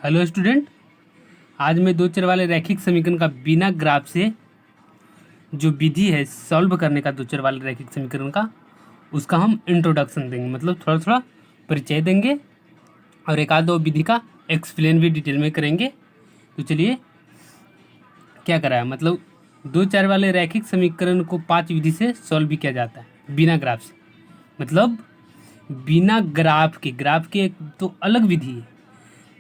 Hello student, आज मैं दो चर वाले रैखिक समीकरण का बिना ग्राफ से जो विधि है सॉल्व करने का दो चर वाले रैखिक समीकरण का उसका हम इंट्रोडक्शन देंगे, मतलब थोड़ा थोड़ा परिचय देंगे और एक आध दो विधि का एक्सप्लेन भी डिटेल में करेंगे। तो चलिए क्या करा है, मतलब दो चर वाले रैखिक समीकरण को 5 विधि से सॉल्व भी किया जाता है बिना ग्राफ से। मतलब बिना ग्राफ के एक तो अलग विधि है,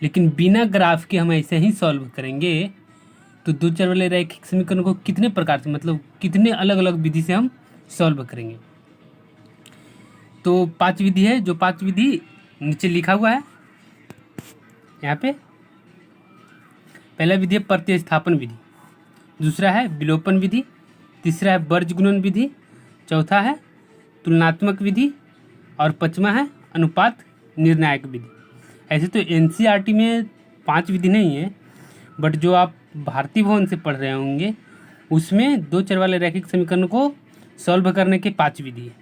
लेकिन बिना ग्राफ के हम ऐसे ही सॉल्व करेंगे तो दो चर वाले रैखिक समीकरण को कितने प्रकार से, मतलब कितने अलग अलग विधि से हम सॉल्व करेंगे। तो 5 विधि है, जो 5 विधि नीचे लिखा हुआ है यहाँ पे। पहला विधि है प्रतिस्थापन विधि, दूसरा है विलोपन विधि, तीसरा है वर्गगुणन विधि, चौथा है तुलनात्मक विधि और पांचवा है अनुपात निर्णायक विधि। ऐसे तो एनसीईआरटी में 5 विधि नहीं है, बट जो आप भारतीय भवन से पढ़ रहे होंगे उसमें दो चर वाले रैखिक समीकरण को सॉल्व करने के 5 विधि है।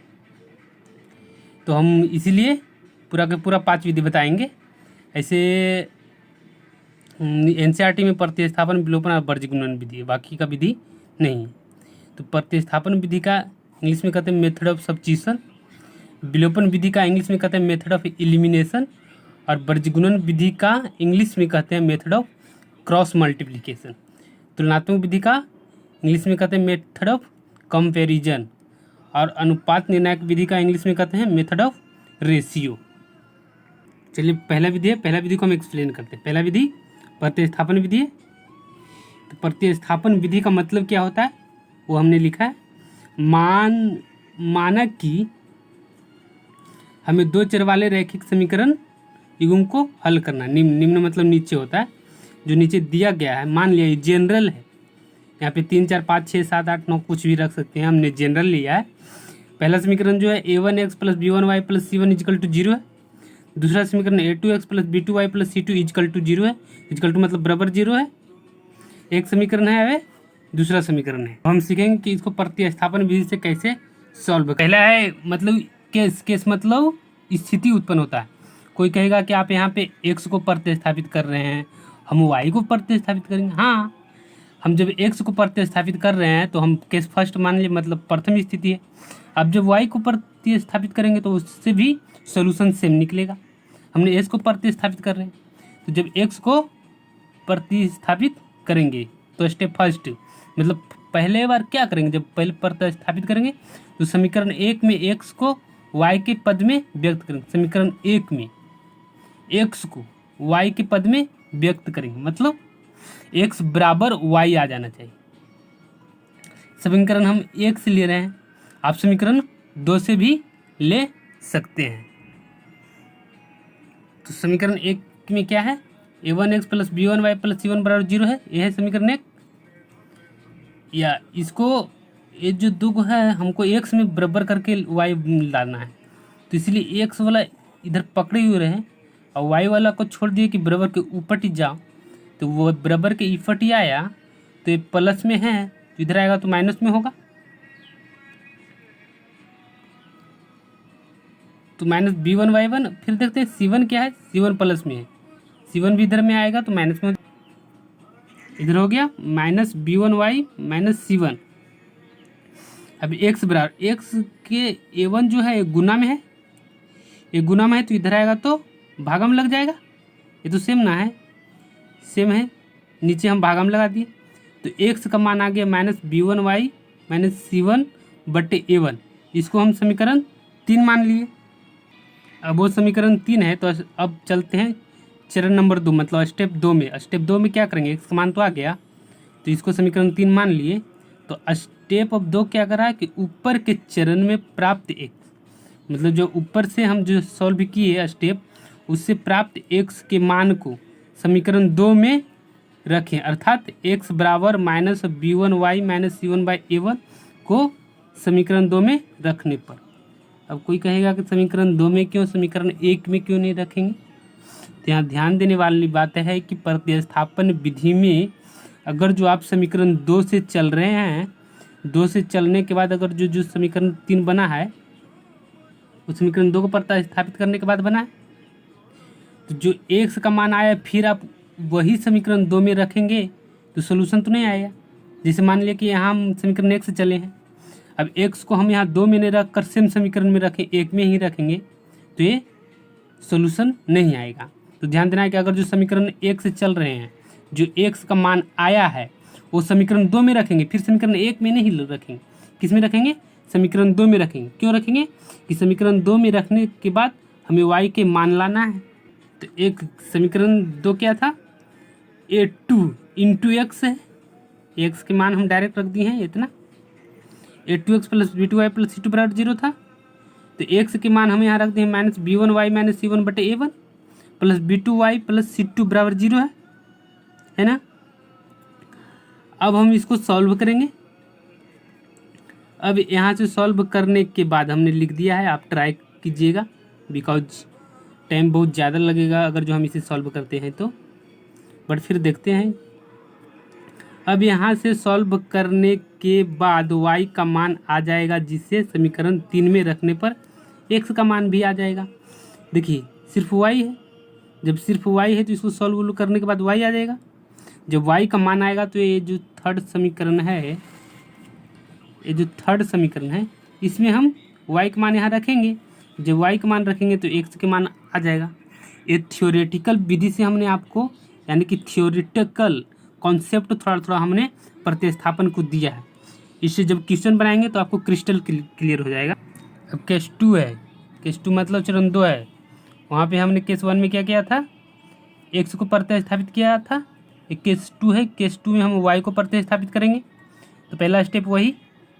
तो हम इसीलिए पूरा के पूरा 5 विधि बताएंगे। ऐसे एनसीईआरटी में प्रतिस्थापन, विलोपन और वर्गगुणन विधि है, बाकी का विधि नहीं। तो प्रतिस्थापन विधि का इंग्लिश में कहते हैं मेथड ऑफ सब्स्टिट्यूशन, विलोपन विधि का इंग्लिश में कहते हैं मेथड ऑफ एलिमिनेशन और वर्गगुणन विधि का इंग्लिश में कहते हैं मेथड ऑफ क्रॉस मल्टीप्लिकेशन। तुलनात्मक विधि का इंग्लिश में कहते हैं मेथड ऑफ कंपैरिजन और अनुपात निर्णायक विधि का इंग्लिश में कहते हैं मेथड ऑफ रेशियो। चलिए पहला विधि है, पहला विधि को हम एक्सप्लेन करते हैं। पहला विधि प्रतिस्थापन विधि है। तो प्रतिस्थापन विधि का मतलब क्या होता है वो हमने लिखा है। माना कि हमें दो चर वाले रैखिक समीकरण युग्म को हल करना। निम्न मतलब नीचे होता है, जो नीचे दिया गया है। मान लिया ये जनरल है, यहाँ पे 3 4 5 6 7 8 9 कुछ भी रख सकते हैं, हमने जनरल लिया है। पहला समीकरण जो है a1x + b1y + c1 = 0 है। दूसरा समीकरण a2x + b2y + c2 = 0 है। इक्वल टू मतलब बराबर 0 है। एक समीकरण है, वे दूसरा समीकरण है। हम सीखेंगे कि इसको प्रतिस्थापन विधि से कैसे सॉल्व। पहला है मतलब केस मतलब स्थिति उत्पन्न होता है। कोई कहेगा कि आप यहाँ पे x को प्रतिस्थापित कर रहे हैं, हम y को प्रतिस्थापित करेंगे। हाँ, हम जब x को प्रतिस्थापित कर रहे हैं तो हम केस फर्स्ट मान लिए, मतलब प्रथम स्थिति है। अब जब y को प्रतिस्थापित करेंगे तो उससे भी सॉल्यूशन सेम निकलेगा। हमने s को प्रतिस्थापित कर रहे हैं, तो जब x को प्रतिस्थापित करेंगे तो स्टेप फर्स्ट मतलब पहले बार क्या करेंगे, जब पहले प्रतिस्थापित करेंगे तो समीकरण 1 में x को y के पद में व्यक्त करेंगे। समीकरण 1 में x को y के पद में व्यक्त करेंगे, मतलब x बराबर y आ जाना चाहिए। समीकरण हम 1 से ले रहे हैं, आप समीकरण 2 से भी ले सकते हैं। तो समीकरण 1 में क्या है, a1x + b1y + c1 = 0 है। यह है समीकरण 1। या इसको ये जो दो है हमको x में बराबर करके y डालना है, तो इसलिए x वाला इधर पकड़े हुए रहे और y वाला को छोड़ दिए कि बराबर के ऊपर ही जाओ। तो वो बराबर के इफट ही आया, तो ये प्लस में है तो इधर आएगा तो माइनस में होगा। तो -b1y1। फिर देखते हैं c1 क्या है, c1 प्लस में है, c1 भी इधर में आएगा तो माइनस में, इधर हो गया -b1y - c1। अब x बराबर x के a1 जो है गुना में है, ये गुना में है तो इधर आएगा तो भागम लग जाएगा। ये तो सेम ना है, सेम है, नीचे हम भागम लगा दिए तो x का मान आ गया -b1y - c1 बटे a1। इसको हम समीकरण 3 मान लिए। अब वो समीकरण 3 है, तो अब चलते हैं चरण नंबर 2 मतलब स्टेप 2 में। स्टेप 2 में क्या करेंगे, x का मान तो आ गया तो इसको समीकरण 3 मान लिए। तो स्टेप ऑफ 2 क्या करा कि ऊपर के चरण में प्राप्त x, मतलब जो ऊपर से हम जो सॉल्व किए स्टेप उससे प्राप्त x के मान को समीकरण 2 में रखें, अर्थात x बराबर -b1y - c1/a1 को समीकरण 2 में रखने पर। अब कोई कहेगा कि समीकरण 2 में क्यों, समीकरण 1 में क्यों नहीं रखेंगे। तो यहाँ ध्यान देने वाली बात है कि प्रतिस्थापन विधि में अगर जो आप समीकरण 2 से चल रहे हैं, 2 से चलने के बाद अगर जो समीकरण 3 बना है उस समीकरण 2 को प्रतिस्थापित करने के बाद बना है, तो जो x का मान आया फिर आप वही समीकरण 2 में रखेंगे तो सोल्यूशन तो नहीं आएगा। जैसे मान लिया कि यहाँ हम समीकरण 1 से चले हैं, अब x को हम यहाँ 2 में नहीं रख कर सेम समीकरण में रखें, 1 में ही रखेंगे तो ये सोल्यूशन नहीं आएगा। तो ध्यान देना है कि अगर जो समीकरण 1 से चल रहे हैं, जो x का मान आया है वो समीकरण 2 में रखेंगे, फिर समीकरण 1 में नहीं रखेंगे। किस में रखेंगे? समीकरण 2 में रखेंगे। क्यों रखेंगे? कि समीकरण 2 में रखने के बाद हमें y के मान लाना है। तो एक समीकरण 2 क्या था? a2 इंटू एक्स है, x के मान हम डायरेक्ट रख दिए हैं इतना, a2x plus b2y plus c2 बराबर 0 था। तो x के मान हम यहाँ रख दिए माइनस b1y माइनस c1 बटे a1 plus b2y plus c2 बराबर 0 है ना। अब हम इसको सॉल्व करेंगे। अब यहाँ से सॉल्व करने के बाद हमने लिख दिया है, आप ट्राई कीजिएगा बिकॉज टाइम बहुत ज़्यादा लगेगा अगर जो हम इसे सॉल्व करते हैं तो, बट फिर देखते हैं। अब यहाँ से सॉल्व करने के बाद y का मान आ जाएगा, जिससे समीकरण 3 में रखने पर x का मान भी आ जाएगा। देखिए सिर्फ y है, जब सिर्फ y है तो इसको सॉल्व करने के बाद y आ जाएगा। जब y का मान आएगा तो ये जो थर्ड समीकरण है, ये जो थर्ड समीकरण है इसमें हम y का मान यहाँ रखेंगे। जब y का मान रखेंगे तो x के मान आ जाएगा। ये थ्योरेटिकल विधि से हमने आपको, यानी कि थ्योरेटिकल कॉन्सेप्ट थोड़ा थोड़ा हमने प्रतिस्थापन को दिया है। इससे जब क्वेश्चन बनाएंगे तो आपको क्रिस्टल क्लियर हो जाएगा। अब केस 2 है, केस 2 मतलब चरण 2 है। वहाँ पे हमने केस 1 में क्या किया था? x को प्रतिस्थापित किया था। एक केस 2 है, केस 2 में हम y को प्रतिस्थापित करेंगे। तो पहला स्टेप वही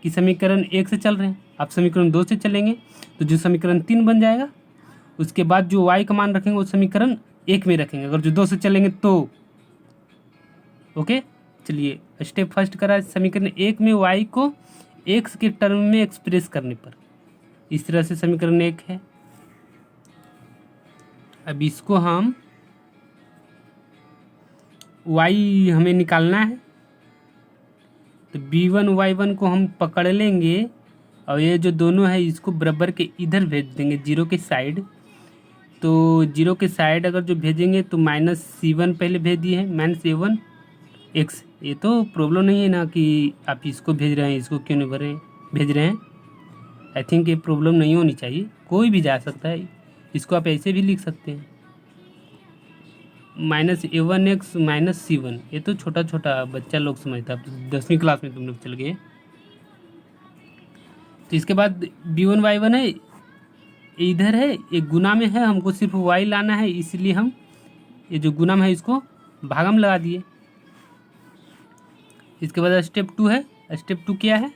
कि समीकरण 1 से चल रहे हैं, आप समीकरण 2 से चलेंगे तो जो समीकरण 3 बन जाएगा। उसके बाद जो y का मान रखेंगे वो समीकरण 1 में रखेंगे, अगर जो 2 से चलेंगे तो। ओके, चलिए स्टेप फर्स्ट करा, समीकरण 1 में y को x के टर्म में एक्सप्रेस करने पर, इस तरह से समीकरण 1 है। अब इसको हम y हमें निकालना है, तो b1 y1 को हम पकड़ लेंगे और ये जो दोनों है इसको बराबर के इधर भेज देंगे, जीरो के साइड। तो जीरो के साइड अगर जो भेजेंगे तो माइनस c1 पहले भेज दिए हैं, माइनस a1 x। ये तो प्रॉब्लम नहीं है ना कि आप इसको भेज रहे हैं, इसको क्यों नहीं भेज रहे हैं। आई थिंक ये प्रॉब्लम नहीं होनी चाहिए, कोई भी जा सकता है। इसको आप ऐसे भी लिख सकते हैं, माइनस a1x माइनस c1। ये तो छोटा छोटा बच्चा लोग समझता है, 10वीं क्लास में तुम लोग चल गए। तो इसके बाद b1 y1 है, इधर है, एक गुना में है, हमको सिर्फ y लाना है, इसलिए हम ये जो गुना में है इसको भागम लगा दिए। इसके बाद स्टेप 2 है। स्टेप 2 क्या है?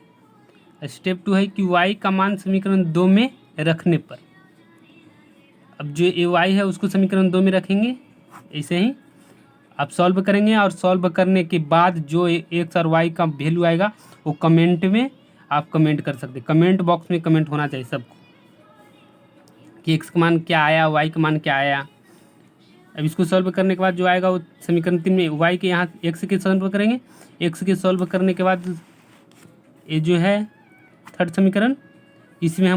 स्टेप 2 है कि y का मान समीकरण 2 में रखने पर, अब जो ये y है उसको समीकरण 2 में रखेंगे। ऐसे ही आप सॉल्व करेंगे और सॉल्व करने के बाद जो x और y का वैल्यू आएगा वो कमेंट में आप कमेंट कर सकते हैं। कमेंट बॉक्स में कमेंट होना चाहिए सबको कि x का मान क्या आया, y का मान क्या आया। अब इसको सॉल्व करने के बाद जो आएगा वो समीकरण 3 में y के यहाँ x के सॉल्व करेंगे। x के सॉल्व करने के बाद ये जो है थर्ड समीकरण, इसमें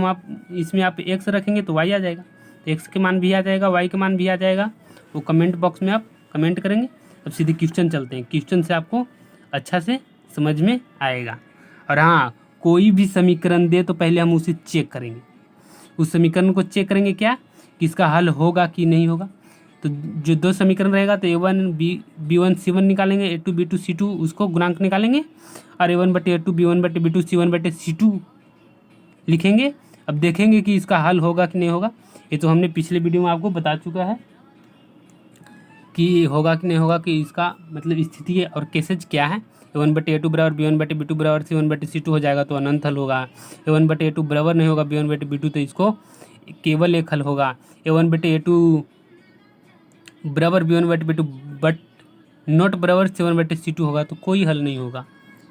आप x रखेंगे तो y आ जाएगा, तो x के मान भी आ जाएगा, y के मान भी आ जाएगा। वो कमेंट बॉक्स में आप कमेंट करेंगे। अब सीधे क्वेश्चन चलते हैं, क्वेश्चन से आपको अच्छा से समझ में आएगा। और हाँ, कोई भी समीकरण दे तो पहले हम उसे चेक करेंगे, उस समीकरण को चेक करेंगे क्या कि इसका हल होगा कि नहीं होगा। तो जो दो समीकरण रहेगा तो a1 b1 c1 निकालेंगे, a2 b2 c2 उसको गुणांक निकालेंगे, और a1 बटे a2 b1 बटे b2 c1 बटे c2 लिखेंगे। अब देखेंगे कि इसका हल होगा कि नहीं होगा। ये तो हमने पिछले वीडियो में आपको बता चुका है कि होगा कि नहीं होगा, कि इसका मतलब स्थिति है और केसेज क्या है। a1 बटे a2 बराबर b1 बटे b2 बराबर c1 बटे c2 हो जाएगा तो अनंत हल होगा। a1 बटे a2 बराबर नहीं होगा b1 बटे b2 तो इसको केवल एक हल होगा। a1 बटे a2 बराबर b1 बटे b2 बट नॉट बराबर c1 बटे c2 होगा तो कोई हल नहीं होगा।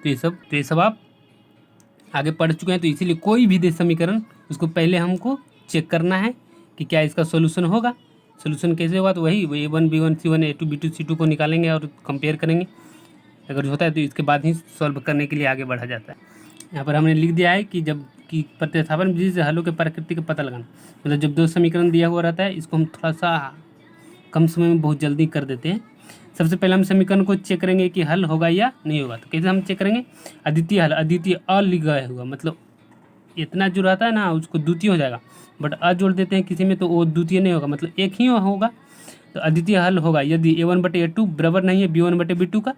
तो ये सब आप आगे पढ़ चुके हैं। तो इसीलिए कोई भी दे समीकरण उसको पहले हमको चेक करना है कि क्या इसका सोल्यूशन होगा। सोल्यूशन कैसे होगा? तो वही a1 b1 c1 a2 b2 c2 को निकालेंगे और कंपेयर करेंगे। अगर होता है तो इसके बाद ही सॉल्व करने के लिए आगे बढ़ा जाता है। यहाँ पर हमने लिख दिया है कि जब कि प्रतिस्थापन विधि से हलों के प्रकृति का पता लगाना, मतलब जब दो समीकरण दिया हुआ रहता है इसको हम थोड़ा सा कम समय में बहुत जल्दी कर देते हैं। सबसे पहले हम समीकरण को चेक करेंगे कि हल होगा या नहीं होगा। तो कैसे हम चेक करेंगे? अद्वितीय हल, अद्वितीय अ लिखा हुआ मतलब इतना जो रहता है ना उसको द्वितीय हो जाएगा, बट अ जोड़ देते हैं किसी में तो वो द्वितीय नहीं होगा, मतलब एक ही होगा। तो अद्वितीय हल होगा यदि a1/a2 बराबर नहीं है b1/b2 का,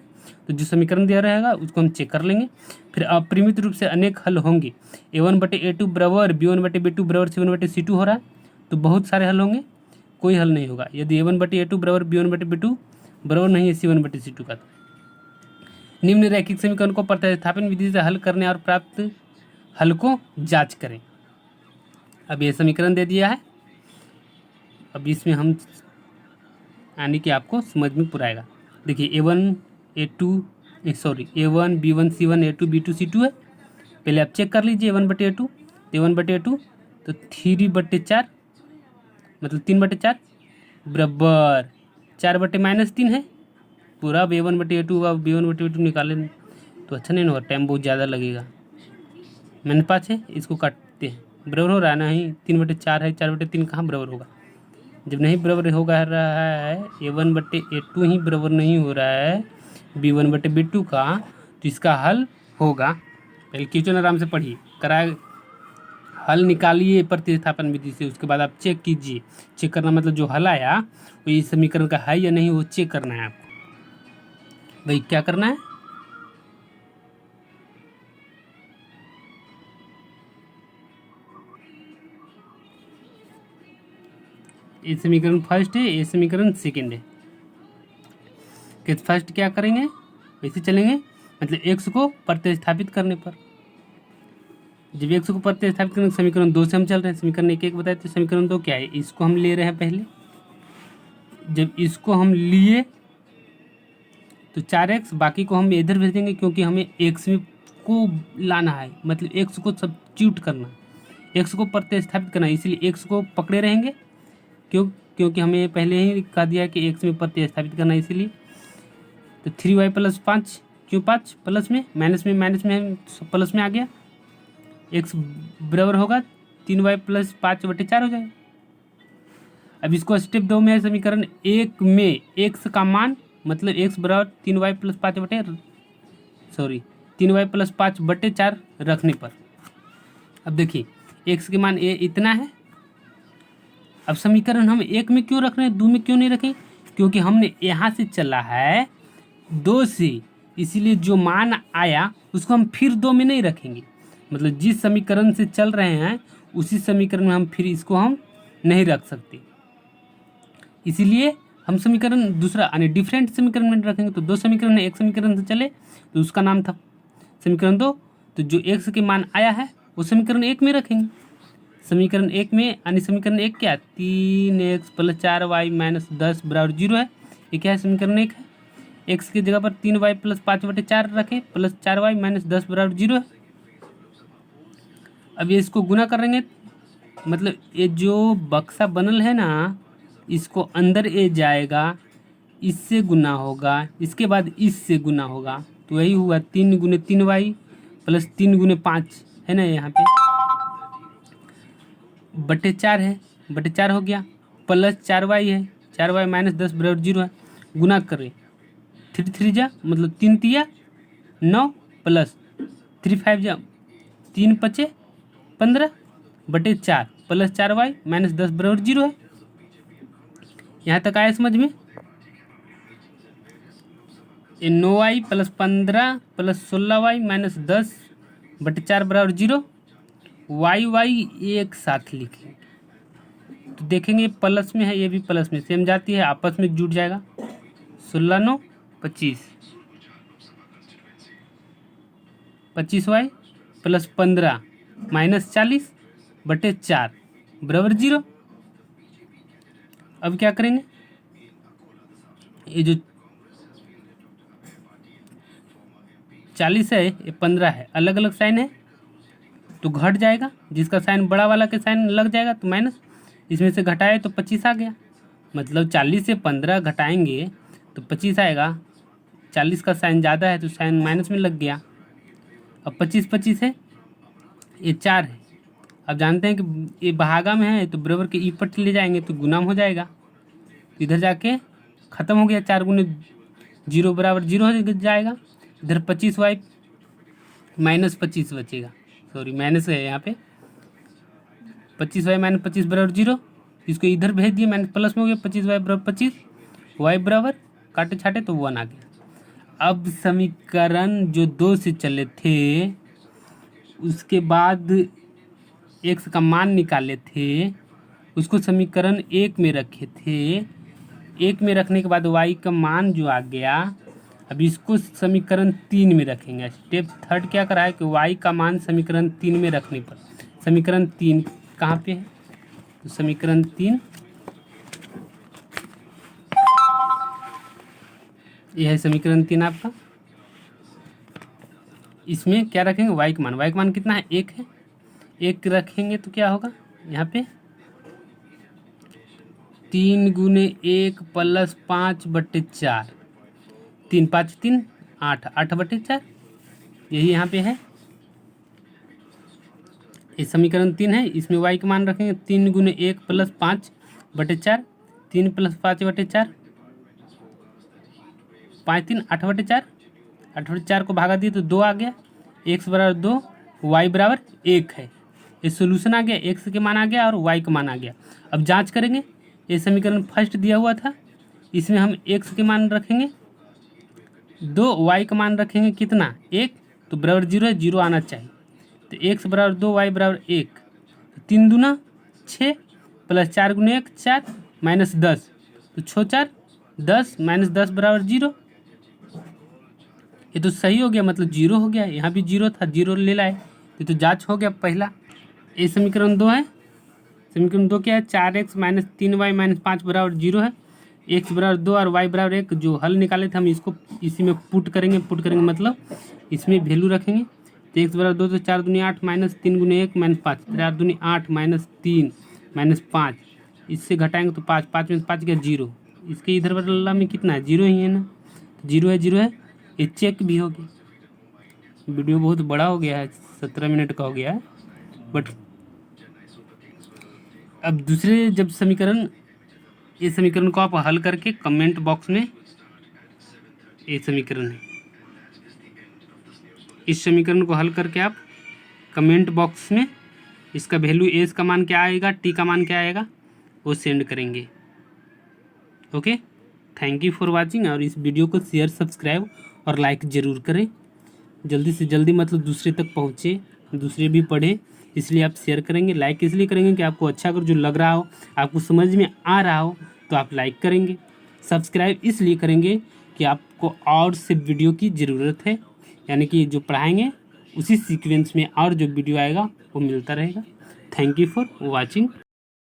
तो जो समीकरण दिया रहेगा उसको हम चेक कर लेंगे। फिर अपरिमित रूप से अनेक हल होंगे, a1/a2 बराबर b1/b2 बराबर c1/c2 हो रहा है, तो बहुत सारे हल होंगे, कोई हल नहीं होगा। यदि a1/a2 बराबर b1/b2 बराबर नहीं है c1/c2 का, तो निम्न रैखिक समीकरण को प्रतिस्थापन विधि से हल करने और प्राप्त हल को जांच करें। अब ये समीकरण दे दिया है, अब इसमें हम यानी कि आपको समझ में पूरा आएगा। देखिए a1 b1 c1 a2 b2 c2 है। पहले आप चेक कर लीजिए a1/a2, a1/a2 तो 3/4 मतलब 3/4 बराबर 4/-3 है पूरा। अब a1/a2 का b1/b2 निकालें तो अच्छा नहीं होगा, टाइम बहुत ज़्यादा लगेगा। मैंने 5 है, इसको काटते हैं, बराबर हो रहा है नहीं, 3/4 है, 4/3 कहाँ बराबर होगा? जब नहीं बराबर होगा रहा है a1/a2 ही बराबर नहीं हो रहा है b1/b2 का, तो इसका हल होगा। पहले क्वेश्चन आराम से पढ़िए, कराए हल निकालिए प्रतिस्थापन विधि से, उसके बाद आप चेक कीजिए। चेक करना मतलब जो हल आया वो इस समीकरण का है या नहीं वो चेक करना है आपको। भाई क्या करना है? ये समीकरण फर्स्ट है, ये समीकरण सेकंड है। कि फर्स्ट क्या करेंगे, वैसे चलेंगे, मतलब x को प्रतिस्थापित करने पर, जब x को प्रतिस्थापित करेंगे समीकरण 2 से हम चल रहे हैं, समीकरण 1 बताए थे, समीकरण 2 क्या है, इसको हम ले रहे हैं पहले। जब इसको हम लिए तो 4x, बाकी को हम इधर भेज देंगे क्योंकि हमें x में को लाना है, मतलब x को सब्स्टिट्यूट करना, x को प्रतिस्थापित करना, इसलिए x को पकड़े रहेंगे। क्योंकि हमें पहले ही कहा दिया है कि x में प्रतिस्थापित करना, इसीलिए। तो 3y + 5, क्यों 5 प्लस में, माइनस में प्लस में आ गया, x बराबर होगा 3y + 5/4 हो जाएगा। अब इसको स्टेप 2 में है, समीकरण 1 में x का मान मतलब x बराबर 3y + 5/4 रखने पर। अब देखिए x के मान ये इतना है। अब समीकरण हम 1 में क्यों रख रहे हैं, 2 में क्यों नहीं रखें? क्योंकि हमने यहाँ से चला है 2 से, इसीलिए जो मान आया उसको हम फिर 2 में नहीं रखेंगे, मतलब जिस समीकरण से चल रहे हैं उसी समीकरण में हम फिर इसको हम नहीं रख सकते, इसीलिए हम समीकरण दूसरा यानी डिफरेंट समीकरण में रखेंगे। तो 2 समीकरण है, एक समीकरण से चले तो उसका नाम था समीकरण 2, तो जो x के मान आया है वो समीकरण 1 में रखेंगे। समीकरण 1 में यानी समीकरण 1 क्या, 3x + 4y - 10 बराबर 0 है, ये क्या है, समीकरण 1 है। x की जगह पर 3y + 5/4 रखें प्लस 4y - 10 बराबर 0 है। अब ये इसको गुना करेंगे, मतलब ये जो बक्सा बनल है ना इसको अंदर ए जाएगा, इससे गुना होगा, इसके बाद इससे गुना होगा, तो यही हुआ 3 × 3y + 3 × 5 है ना, यहाँ पे /4 है, /4 हो गया, प्लस 4y है, 4y - 10 बराबर 0 है। गुना करें 3 3 जा मतलब 3 तिया 9 प्लस 3 5 जा 3 5 15 /4 प्लस 4y - 10 बराबर 0 है। यहाँ तक आया समझ में? ये 9y + 15 + 16y - 10 /4 बराबर 0, y एक साथ लिखें तो देखेंगे प्लस में है, ये भी प्लस में, सेम जाती है, आपस में जुड़ जाएगा। 16 9 25, 25y + 15 - 40 /4 बराबर 0। अब क्या करेंगे, ये जो 40 है ये 15 है, अलग अलग साइन है तो घट जाएगा, जिसका साइन बड़ा वाला के साइन लग जाएगा तो माइनस, इसमें से घटाए तो 25 आ गया, मतलब 40 से 15 घटाएंगे तो 25 आएगा, 40 का साइन ज़्यादा है तो साइन माइनस में लग गया। अब 25 25 है, ये 4 है, अब जानते हैं कि ये भागा में है तो बराबर के ऊपर ले जाएंगे तो गुना हो जाएगा, तो इधर जाके ख़त्म हो गया, 4 × जीरो बराबर जीरो हो जाएगा। इधर 25y माइनस 25 बचेगा, सॉरी माइनस है यहाँ पे, 25y माइनस 25 बराबर जीरो। इसको इधर भेज दिए, माइनस प्लस में हो गया, 25y बराबर 25, y बराबर काटे छाटे तो 1 आ गया। अब समीकरण जो 2 से चले थे उसके बाद x का मान निकाले थे, उसको समीकरण 1 में रखे थे। 1 में रखने के बाद y का मान जो आ गया, अब इसको समीकरण 3 में रखेंगे। स्टेप थर्ड क्या करा है कि y का मान समीकरण 3 में रखने पर, समीकरण 3 कहाँ पे है, तो समीकरण 3 यह है समीकरण 3 आपका। इसमें क्या रखेंगे, y का मान, y का मान कितना है, 1 है। 1 रखेंगे तो क्या होगा यहाँ पे 3 गुने 1 प्लस 5/4, 3 5 3 8, 8/4, यही यहाँ पे है। ये समीकरण 3 है, इसमें y का मान रखेंगे 3 गुने 1 प्लस 5/4, 3 प्लस 5/4, 5 3 8/4, 8/4 को भागा दिए तो 2 आ गया, x बराबर 2, y बराबर 1 है। ये सोल्यूशन आ गया, x के मान आ गया और y का मान आ गया। अब जांच करेंगे, ये समीकरण फर्स्ट दिया हुआ था, इसमें हम x के मान रखेंगे 2, y का मान रखेंगे कितना 1, तो बराबर 0 है, 0 आना चाहिए। तो x बराबर 2, y बराबर 1, तो 3 दूना 6 प्लस 4 गुने 1 4 माइनस 10, तो 6 4 10 माइनस 10 बराबर 0। ये तो सही हो गया, मतलब 0 हो गया। यहाँ भी 0 था, 0 ले लाए, ये तो जांच हो गया पहला। ये समीकरण 2 है। समीकरण 2 क्या है, 4x माइनस 3y माइनस 5 बराबर 0 है। x बराबर 2 और y बराबर 1, जो हल निकाले थे हम इसको इसी में पुट करेंगे। पुट करेंगे मतलब इसमें वैल्यू रखेंगे। तो x बराबर 2 तो 4 दूनी 8 माइनस 3 गुने 1 माइनस 5, 4 दूनी 8 माइनस 3 माइनस 5, इससे घटाएंगे तो 5, 5 में 5 गया 0। इसके इधर वाला में कितना है, 0 ही है ना, 0 है 0 है, ये चेक भी हो गया। वीडियो बहुत बड़ा हो गया है, 17 मिनट का हो गया है। बट अब दूसरे जब समीकरण, ये समीकरण को आप हल करके कमेंट बॉक्स में, ये समीकरण है, इस समीकरण को हल करके आप कमेंट बॉक्स में इसका वैल्यू एस का मान क्या आएगा, टी का मान क्या आएगा, वो सेंड करेंगे। Okay, thank you for watching. और इस वीडियो को शेयर, सब्सक्राइब और लाइक ज़रूर करें, जल्दी से जल्दी, मतलब दूसरे तक पहुँचे, दूसरे भी पढ़ें, इसलिए आप शेयर करेंगे। लाइक इसलिए करेंगे कि आपको अच्छा अगर जो लग रहा हो, आपको समझ में आ रहा हो तो आप लाइक करेंगे। सब्सक्राइब इसलिए करेंगे कि आपको और से वीडियो की ज़रूरत है, यानी कि जो पढ़ाएंगे उसी सीक्वेंस में और जो वीडियो आएगा वो मिलता रहेगा। Thank you for watching.